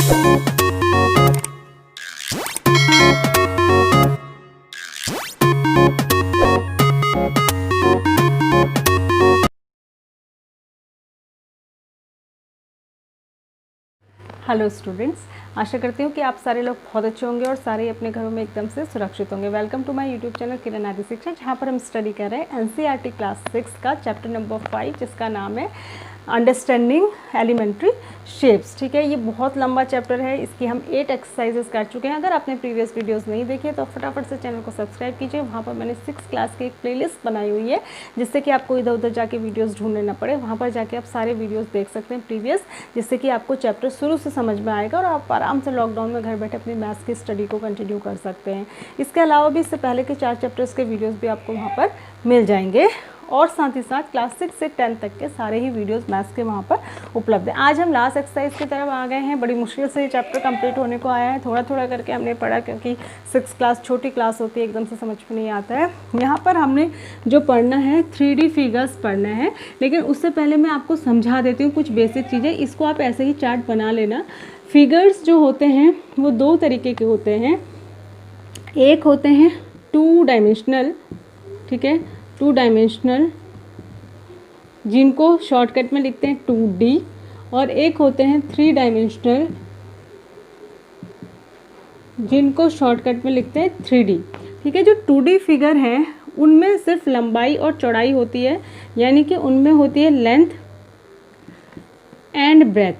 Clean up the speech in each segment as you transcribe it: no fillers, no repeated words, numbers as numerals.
Hello students, आशा करती हूँ कि आप सारे लोग बहुत अच्छे होंगे और सारे अपने घरों में एकदम से सुरक्षित होंगे। Welcome to my YouTube channel Kiran Adi Shiksha, जहाँ पर हम स्टडी कर रहे हैं एनसीईआरटी क्लास 6 का चैप्टर नंबर 5, जिसका नाम है अंडरस्टैंडिंग एलिमेंट्री शेप्स। ठीक है, ये बहुत लंबा चैप्टर है, इसकी हम 8 एक्सरसाइजेस कर चुके हैं। अगर आपने प्रीवियस वीडियोस नहीं देखे तो फटाफट से चैनल को सब्सक्राइब कीजिए। वहाँ पर मैंने 6 क्लास की एक प्लेलिस्ट बनाई हुई है, जिससे कि आपको इधर उधर जाके वीडियोस ढूंढने ना पड़े। वहाँ पर जाके आप सारे वीडियोस देख सकते हैं प्रीवियस, जिससे कि आपको चैप्टर शुरू से समझ में आएगा और आप आराम से लॉकडाउन में घर बैठे अपनी मैथ्स की स्टडी को कंटिन्यू कर सकते हैं। इसके अलावा भी इससे पहले के 4 चैप्टर्स के वीडियोज़ भी आपको वहाँ पर मिल जाएंगे, और साथ ही साथ क्लास 6 से 10 तक के सारे ही वीडियोस मैथ्स के वहाँ पर उपलब्ध हैं। आज हम लास्ट एक्सरसाइज की तरफ आ गए हैं। बड़ी मुश्किल से ये चैप्टर कंप्लीट होने को आया है, थोड़ा थोड़ा करके हमने पढ़ा, क्योंकि 6 क्लास छोटी क्लास होती है, एकदम से समझ में नहीं आता है। यहाँ पर हमने जो पढ़ना है 3D फिगर्स पढ़ना है, लेकिन उससे पहले मैं आपको समझा देती हूँ कुछ बेसिक चीज़ें। इसको आप ऐसे ही चार्ट बना लेना। फिगर्स जो होते हैं वो 2 तरीके के होते हैं। एक होते हैं 2 डायमेंशनल, ठीक है, 2 डायमेंशनल, जिनको शॉर्टकट में लिखते हैं 2D, और एक होते हैं 3 डायमेंशनल, जिनको शॉर्टकट में लिखते हैं 3D। ठीक है, जो 2D फिगर हैं उनमें सिर्फ लंबाई और चौड़ाई होती है, यानी कि उनमें होती है लेंथ एंड ब्रेथ।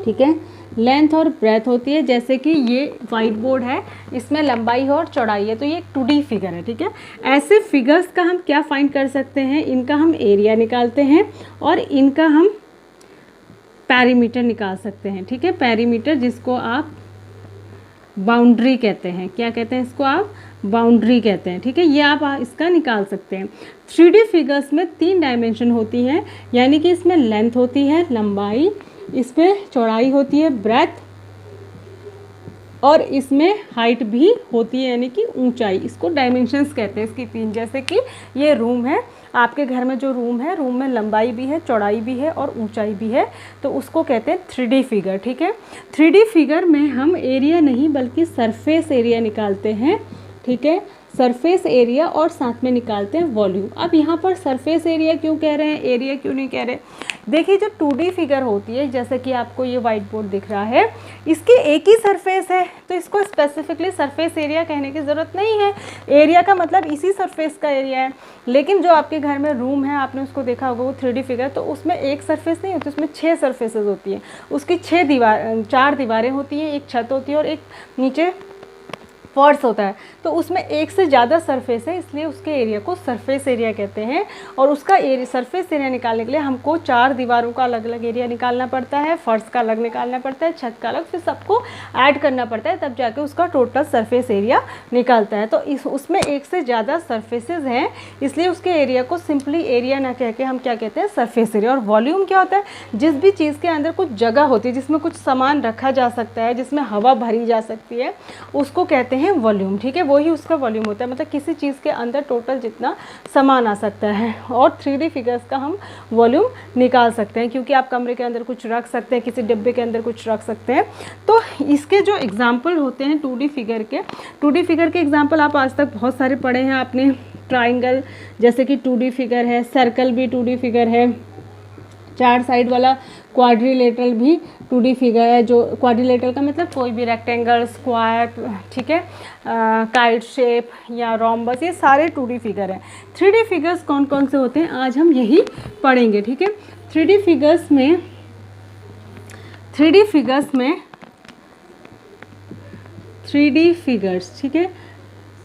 ठीक है, लेंथ और ब्रेथ होती है। जैसे कि ये वाइट बोर्ड है, इसमें लंबाई है और चौड़ाई है, तो ये एक 2D फिगर है। ठीक है, ऐसे फिगर्स का हम क्या फाइंड कर सकते हैं, इनका हम एरिया निकालते हैं और इनका हम पेरीमीटर निकाल सकते हैं। ठीक है, पेरीमीटर, जिसको आप बाउंड्री कहते हैं। क्या कहते हैं इसको? आप बाउंड्री कहते हैं। ठीक है, ये आप इसका निकाल सकते हैं। 3D फिगर्स में 3 डायमेंशन होती हैं, यानी कि इसमें लेंथ होती है, लंबाई, इसमें चौड़ाई होती है, ब्रेथ, और इसमें हाइट भी होती है, यानी कि ऊंचाई। इसको डायमेंशंस कहते हैं इसकी 3। जैसे कि ये रूम है, आपके घर में जो रूम है, रूम में लंबाई भी है, चौड़ाई भी है और ऊंचाई भी है, तो उसको कहते हैं 3D फिगर। ठीक है, 3D फिगर में हम एरिया नहीं बल्कि सरफेस एरिया निकालते हैं। ठीक है, सरफेस एरिया, और साथ में निकालते हैं वॉल्यूम। अब यहाँ पर सरफेस एरिया क्यों कह रहे हैं, एरिया क्यों नहीं कह रहे? देखिए, जो 2D फिगर होती है, जैसे कि आपको ये वाइट बोर्ड दिख रहा है, इसकी एक ही सरफेस है, तो इसको स्पेसिफिकली सरफेस एरिया कहने की ज़रूरत नहीं है। एरिया का मतलब इसी सरफेस का एरिया है। लेकिन जो आपके घर में रूम है, आपने उसको देखा होगा, वो 3D फिगर, तो उसमें एक सरफेस नहीं होती, उसमें 6 सरफेसेस होती हैं। उसकी 4 दीवारें होती हैं, एक छत होती है और एक नीचे फर्श होता है, तो उसमें एक से ज़्यादा सरफेस है, इसलिए उसके एरिया को सरफेस एरिया कहते हैं। और उसका सरफेस एरिया निकालने के लिए हमको 4 दीवारों का अलग अलग एरिया निकालना पड़ता है, फर्श का अलग निकालना पड़ता है, छत का अलग, फिर सबको ऐड करना पड़ता है, तब जाके उसका टोटल सरफेस एरिया निकलता है। तो उसमें एक से ज़्यादा सरफेसेज हैं, इसलिए उसके एरिया को सिंपली एरिया ना कह के हम क्या कहते हैं, सरफेस एरिया। और वॉल्यूम क्या होता है? जिस भी चीज़ के अंदर कुछ जगह होती है, जिसमें कुछ सामान रखा जा सकता है, जिसमें हवा भरी जा सकती है, उसको कहते हैं वॉल्यूम। ठीक है, वही उसका वॉल्यूम होता है, मतलब किसी चीज़ के अंदर टोटल जितना सामान आ सकता है। और 3D फिगर्स का हम वॉल्यूम निकाल सकते हैं, क्योंकि आप कमरे के अंदर कुछ रख सकते हैं, किसी डिब्बे के अंदर कुछ रख सकते हैं। तो इसके जो एग्जाम्पल होते हैं 2D फिगर के एग्जाम्पल आप आज तक बहुत सारे पढ़े हैं आपने। ट्राइंगल जैसे कि 2D फिगर है, सर्कल भी 2D फिगर है, 4 साइड वाला क्वाड्रिलेटरल भी 2D फिगर है। जो क्वाड्रिलेटरल का मतलब कोई भी रेक्टेंगल, स्क्वायर, ठीक है, काइट शेप या रोम्बस, ये सारे 2D फिगर हैं। 3D फिगर्स कौन कौन से होते हैं, आज हम यही पढ़ेंगे। ठीक है, 3D फिगर्स में 3D फिगर्स, ठीक है,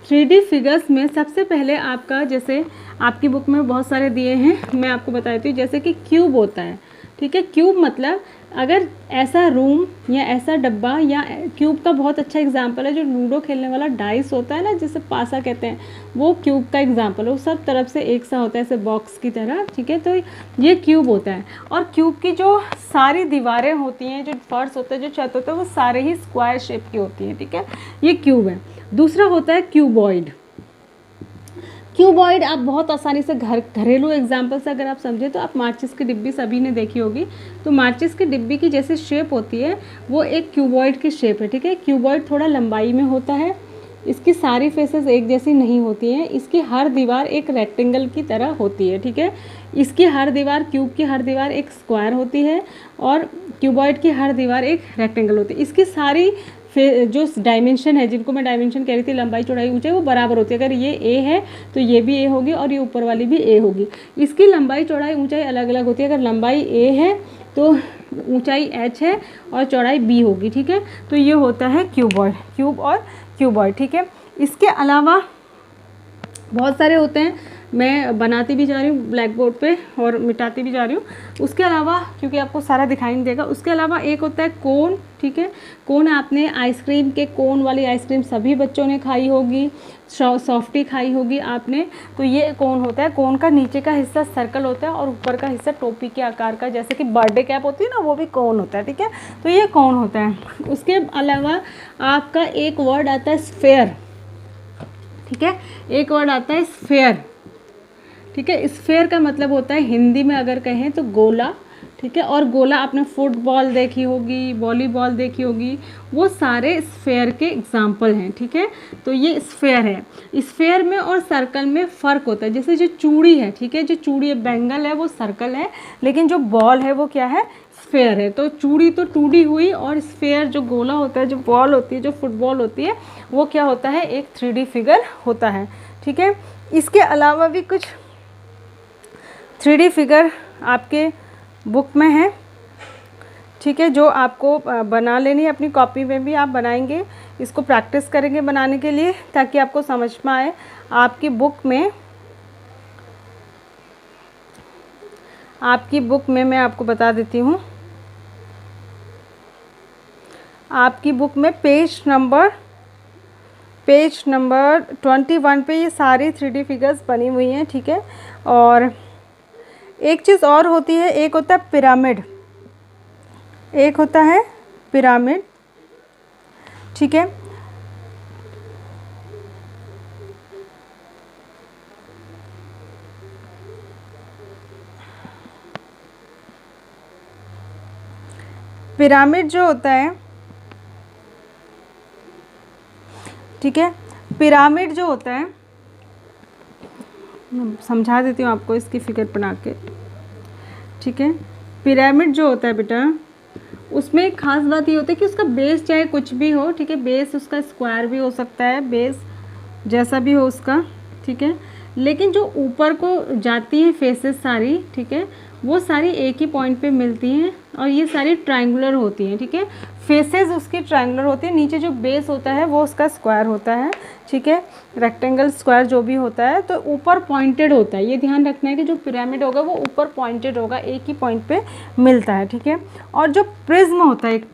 3D फिगर्स में सबसे पहले आपका, जैसे आपकी बुक में बहुत सारे दिए हैं, मैं आपको बता देती हूँ। जैसे कि क्यूब होता है। ठीक है, क्यूब मतलब अगर ऐसा रूम या ऐसा डब्बा, या क्यूब का बहुत अच्छा एग्जांपल है जो लूडो खेलने वाला डाइस होता है ना, जिसे पासा कहते हैं, वो क्यूब का एग्जांपल है। वो सब तरफ से एक सा होता है, ऐसे बॉक्स की तरह। ठीक है, तो ये क्यूब होता है। और क्यूब की जो सारी दीवारें होती हैं, जो फर्श होता है, जो छत होता है, वो सारे ही स्क्वायर शेप की होती हैं। ठीक है, ये क्यूब है। दूसरा होता है क्यूबॉइड। क्यूबॉइड आप बहुत आसानी से घरेलू एग्जाम्पल से अगर आप समझे तो आप माचिस की डिब्बी सभी ने देखी होगी। तो माचिस की डिब्बी की जैसे शेप होती है वो एक क्यूबॉइड की शेप है, ठीक है। क्यूबॉइड थोड़ा लंबाई में होता है, इसकी सारी फेसेस एक जैसी नहीं होती हैं, इसकी हर दीवार एक रेक्टेंगल की तरह होती है, ठीक है। इसकी हर दीवार, क्यूब की हर दीवार एक स्क्वायर होती है और क्यूबॉइड की हर दीवार एक रेक्टेंगल होती है। इसकी सारी जो डायमेंशन है, जिनको मैं डायमेंशन कह रही थी, लंबाई चौड़ाई ऊंचाई, वो बराबर होती है। अगर ये ए है तो ये भी ए होगी और ये ऊपर वाली भी ए होगी। इसकी लंबाई चौड़ाई ऊंचाई अलग अलग होती है। अगर लंबाई ए है तो ऊंचाई एच है और चौड़ाई बी होगी, ठीक है। तो ये होता है क्यूबॉइड, क्यूब और क्यूबॉइड, ठीक है। इसके अलावा बहुत सारे होते हैं, मैं बनाती भी जा रही हूँ ब्लैक बोर्ड पे और मिटाती भी जा रही हूँ। उसके अलावा, क्योंकि आपको सारा दिखाई नहीं देगा, उसके अलावा एक होता है कोन, ठीक है। कोन आपने आइसक्रीम के कोन वाली आइसक्रीम सभी बच्चों ने खाई होगी, सॉफ्टी खाई होगी आपने। तो ये कोन होता है। कोन का नीचे का हिस्सा सर्कल होता है और ऊपर का हिस्सा टोपी के आकार का, जैसे कि बर्थडे कैप होती है ना, वो भी कोन होता है, ठीक है। तो ये कोन होता है। उसके अलावा आपका एक वर्ड आता है स्फेयर, ठीक है। एक वर्ड आता है स्फेयर, ठीक है। स्फेयर का मतलब होता है हिंदी में अगर कहें तो गोला, ठीक है। और गोला आपने फुटबॉल देखी होगी, वॉलीबॉल देखी होगी, वो सारे स्फेयर के एग्जाम्पल हैं, ठीक है। तो ये स्फेयर है। स्फेयर में और सर्कल में फ़र्क होता है। जैसे जो चूड़ी है, ठीक है, जो चूड़ी है, बैंगल है, वो सर्कल है, लेकिन जो बॉल है वो क्या है, स्फेयर है। तो चूड़ी तो 2D हुई और स्फेयर जो गोला होता है, जो बॉल होती है, जो फुटबॉल होती है, वो क्या होता है, एक 3D फिगर होता है, ठीक है। इसके अलावा भी कुछ 3D फिगर आपके बुक में है, ठीक है, जो आपको बना लेनी है। अपनी कॉपी में भी आप बनाएंगे, इसको प्रैक्टिस करेंगे बनाने के लिए, ताकि आपको समझ में आए। आपकी बुक में मैं आपको बता देती हूँ, आपकी बुक में पेज नंबर 21 पे ये सारी 3D फिगर्स बनी हुई हैं, ठीक है। और एक चीज़ और होती है, एक होता है पिरामिड, एक होता है पिरामिड, ठीक है। पिरामिड जो होता है, ठीक है, पिरामिड जो होता है, समझा देती हूँ आपको इसकी फिगर बना के, ठीक है। पिरामिड जो होता है बेटा, उसमें एक खास बात ये होती है कि उसका बेस चाहे कुछ भी हो, ठीक है, बेस उसका स्क्वायर भी हो सकता है, बेस जैसा भी हो उसका, ठीक है। लेकिन जो ऊपर को जाती है फेसेस सारी, ठीक है, वो सारी एक ही पॉइंट पे मिलती हैं और ये सारी ट्रायंगुलर होती हैं, ठीक है। फेसेस उसकी ट्रायंगुलर होती है, नीचे जो बेस होता है वो उसका स्क्वायर होता है, ठीक है, रेक्टेंगल स्क्वायर जो भी होता है। तो ऊपर पॉइंटेड होता है, ये ध्यान रखना है कि जो पिरामिड होगा वो ऊपर पॉइंटेड होगा, एक ही पॉइंट पे मिलता है, ठीक है। और जो प्रिज्म होता है, एक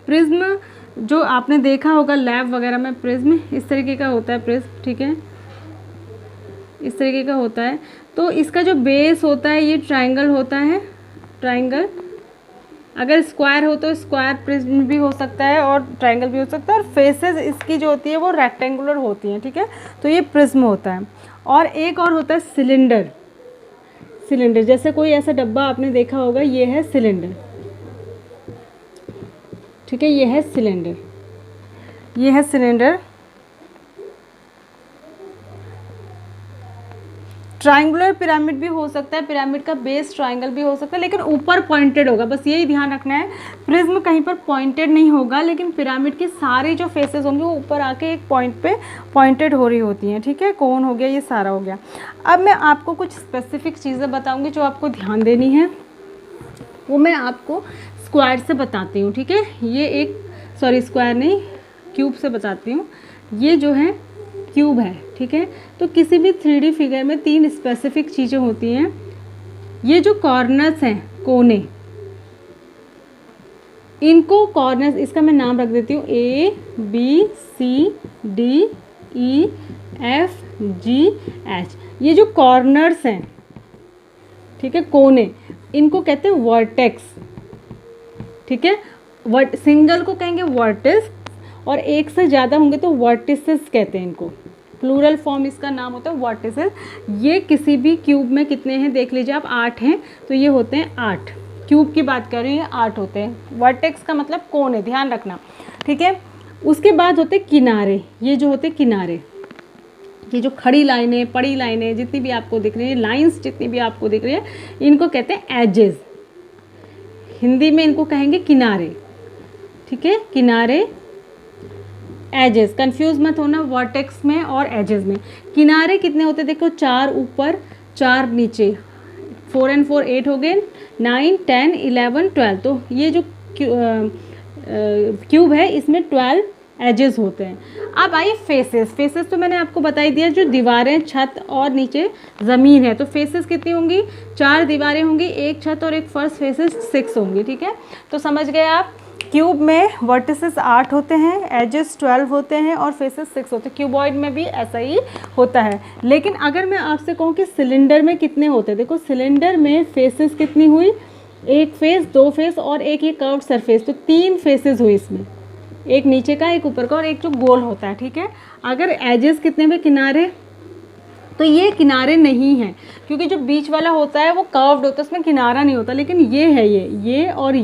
प्रिज्म जो आपने देखा होगा लैब वगैरह में, प्रिज्म इस तरीके का होता है, प्रिज्म, ठीक है, इस तरीके का होता है। तो इसका जो बेस होता है ये ट्रायंगल होता है, ट्रायंगल। अगर स्क्वायर हो तो स्क्वायर प्रिज्म भी हो सकता है और ट्रायंगल भी हो सकता है। और फेसेस इसकी जो होती है वो रेक्टेंगुलर होती हैं, ठीक है। तो ये प्रिज्म होता है। और एक और होता है सिलेंडर। जैसे कोई ऐसा डब्बा आपने देखा होगा, ये है सिलेंडर, ठीक है, ये है सिलेंडर। ट्रायंगुलर पिरामिड भी हो सकता है, पिरामिड का बेस ट्रायंगल भी हो सकता है, लेकिन ऊपर पॉइंटेड होगा, बस यही ध्यान रखना है। प्रिज्म कहीं पर पॉइंटेड नहीं होगा, लेकिन पिरामिड की सारी जो फेसेस होंगी वो ऊपर आके एक पॉइंट पे पॉइंटेड हो रही होती हैं, ठीक है। कोन हो गया, ये सारा हो गया। अब मैं आपको कुछ स्पेसिफिक चीज़ें बताऊँगी जो आपको ध्यान देनी है, वो मैं आपको स्क्वायर से बताती हूँ, ठीक है। ये एक, सॉरी स्क्वायर नहीं, क्यूब से बताती हूँ। ये जो है क्यूब है, ठीक है। तो किसी भी 3D फिगर में 3 स्पेसिफिक चीज़ें होती हैं। ये जो कॉर्नर्स हैं, कोने, इनको कॉर्नर्स, इसका मैं नाम रख देती हूँ ABCDEFGH। ये जो कॉर्नर्स हैं, ठीक है, कोने, इनको कहते हैं वर्टेक्स, ठीक है। सिंगल को कहेंगे वर्टेक्स और एक से ज़्यादा होंगे तो वर्टिसेस कहते हैं इनको, प्लूरल फॉर्म इसका नाम होता है वर्टिसेस। ये किसी भी क्यूब में कितने हैं देख लीजिए आप, 8 हैं, तो ये होते हैं 8, क्यूब की बात कर रही हूँ, 8 होते हैं। वर्टेक्स का मतलब कोण है, ध्यान रखना, ठीक है। उसके बाद होते किनारे, ये जो होते किनारे, ये जो खड़ी लाइनें, पड़ी लाइनें जितनी भी आपको दिख रही है, लाइंस जितनी भी आपको दिख रही है, इनको कहते हैं एजेस, हिंदी में इनको कहेंगे किनारे, ठीक है, किनारे, एजेस, कंफ्यूज मत होना वर्टेक्स में और एजेस में। किनारे कितने होते हैं देखो, 4 ऊपर 4 नीचे, 4 and 4 8 हो गए, 9 10 11 12, तो ये जो क्यूब है इसमें 12 एजेस होते हैं। अब आइए फेसेस, फेसेस तो मैंने आपको बता ही दिया, जो दीवारें, छत और नीचे ज़मीन है, तो फेसेस कितनी होंगी, 4 दीवारें होंगी, एक छत और एक फर्श, फेसेस 6 होंगी, ठीक है। तो समझ गए आप, क्यूब में वर्टिसेस 8 होते हैं, एजेस 12 होते हैं और फेसेस 6 होते हैं। क्यूबॉइड में भी ऐसा ही होता है। लेकिन अगर मैं आपसे कहूँ कि सिलेंडर में कितने होते हैं, देखो सिलेंडर में फेसेस कितनी हुई, एक फेस, 2 फेस और एक ये कर्व्ड सरफेस, तो 3 फेसेस हुई इसमें, एक नीचे का, एक ऊपर का और एक जो गोल होता है, ठीक है। अगर एजेस कितने में, किनारे, तो ये किनारे नहीं हैं, क्योंकि जो बीच वाला होता है वो कर्व्ड होता है, उसमें किनारा नहीं होता, लेकिन ये है, ये और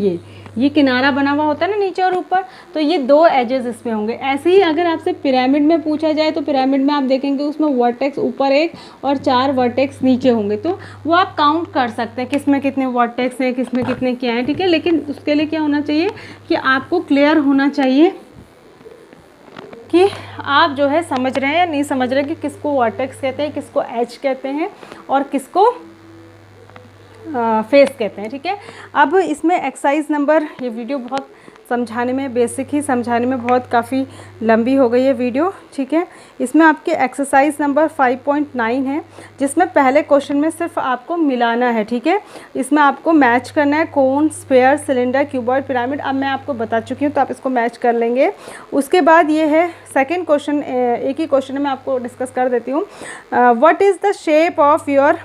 ये किनारा बना हुआ होता है ना नीचे और ऊपर, तो ये 2 एजेस इसमें होंगे। ऐसे ही अगर आपसे पिरामिड में पूछा जाए तो पिरामिड में आप देखेंगे उसमें वर्टेक्स ऊपर एक और 4 वर्टेक्स नीचे होंगे, तो वो आप काउंट कर सकते हैं किसमें कितने वर्टेक्स हैं, किसमें कितने क्या हैं, ठीक है। लेकिन उसके लिए क्या होना चाहिए कि आपको क्लियर होना चाहिए कि आप जो है समझ रहे हैं या नहीं समझ रहे हैं कि किसको वर्टेक्स कहते हैं, किसको एज कहते हैं और किसको फेस कहते हैं, ठीक है। अब इसमें एक्सरसाइज नंबर, ये वीडियो बहुत समझाने में, बेसिक ही समझाने में बहुत काफ़ी लंबी हो गई है वीडियो, ठीक है। इसमें आपके एक्सरसाइज नंबर 5.9 है, जिसमें पहले क्वेश्चन में सिर्फ आपको मिलाना है, ठीक है। इसमें आपको मैच करना है कोन, स्फेयर, सिलेंडर, क्यूबॉइड, पिरामिड। अब मैं आपको बता चुकी हूँ तो आप इसको मैच कर लेंगे। उसके बाद ये है सेकेंड क्वेश्चन, एक ही क्वेश्चन में आपको डिस्कस कर देती हूँ। What is the shape of your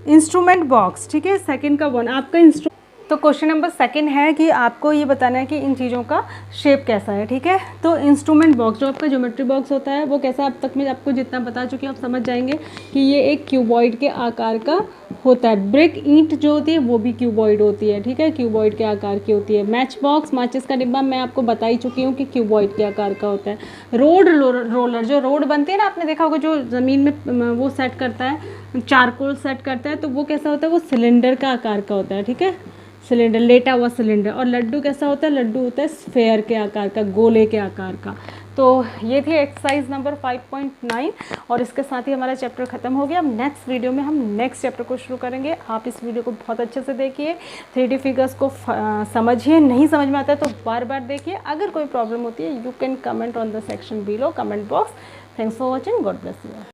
instrument box, ठीक है। सेकंड का 1 आपका तो क्वेश्चन नंबर 2 है कि आपको ये बताना है कि इन चीज़ों का शेप कैसा है, ठीक है। तो इंस्ट्रूमेंट बॉक्स, जो आपका ज्योमेट्री बॉक्स होता है वो कैसा, अब तक मैं आपको जितना बता चुकी हूँ आप समझ जाएंगे कि ये एक क्यूबॉइड के आकार का होता है। ब्रिक ईंट जो होती है वो भी क्यूबॉइड होती है, ठीक है, क्यूबॉइड के आकार की होती है। मैच बॉक्स, माचिस का डिब्बा, मैं आपको बता ही चुकी हूँ कि क्यूबॉइड के आकार का होता है। रोलर, जो रोड बनती है ना, आपने देखा होगा जो ज़मीन में वो सेट करता है, चारकोल सेट करता है, तो वो कैसा होता है, वो सिलेंडर का आकार का होता है, ठीक है, सिलेंडर, लेटा हुआ सिलेंडर। और लड्डू कैसा होता है, लड्डू होता है स्फेयर के आकार का, गोले के आकार का। तो ये थी एक्सरसाइज नंबर 5.9 और इसके साथ ही हमारा चैप्टर ख़त्म हो गया। अब नेक्स्ट वीडियो में हम नेक्स्ट चैप्टर को शुरू करेंगे। आप इस वीडियो को बहुत अच्छे से देखिए, 3D फिगर्स को समझिए, नहीं समझ में आता है तो बार बार देखिए। अगर कोई प्रॉब्लम होती है you can comment on the section below, comment box. Thanks for watching, God bless you.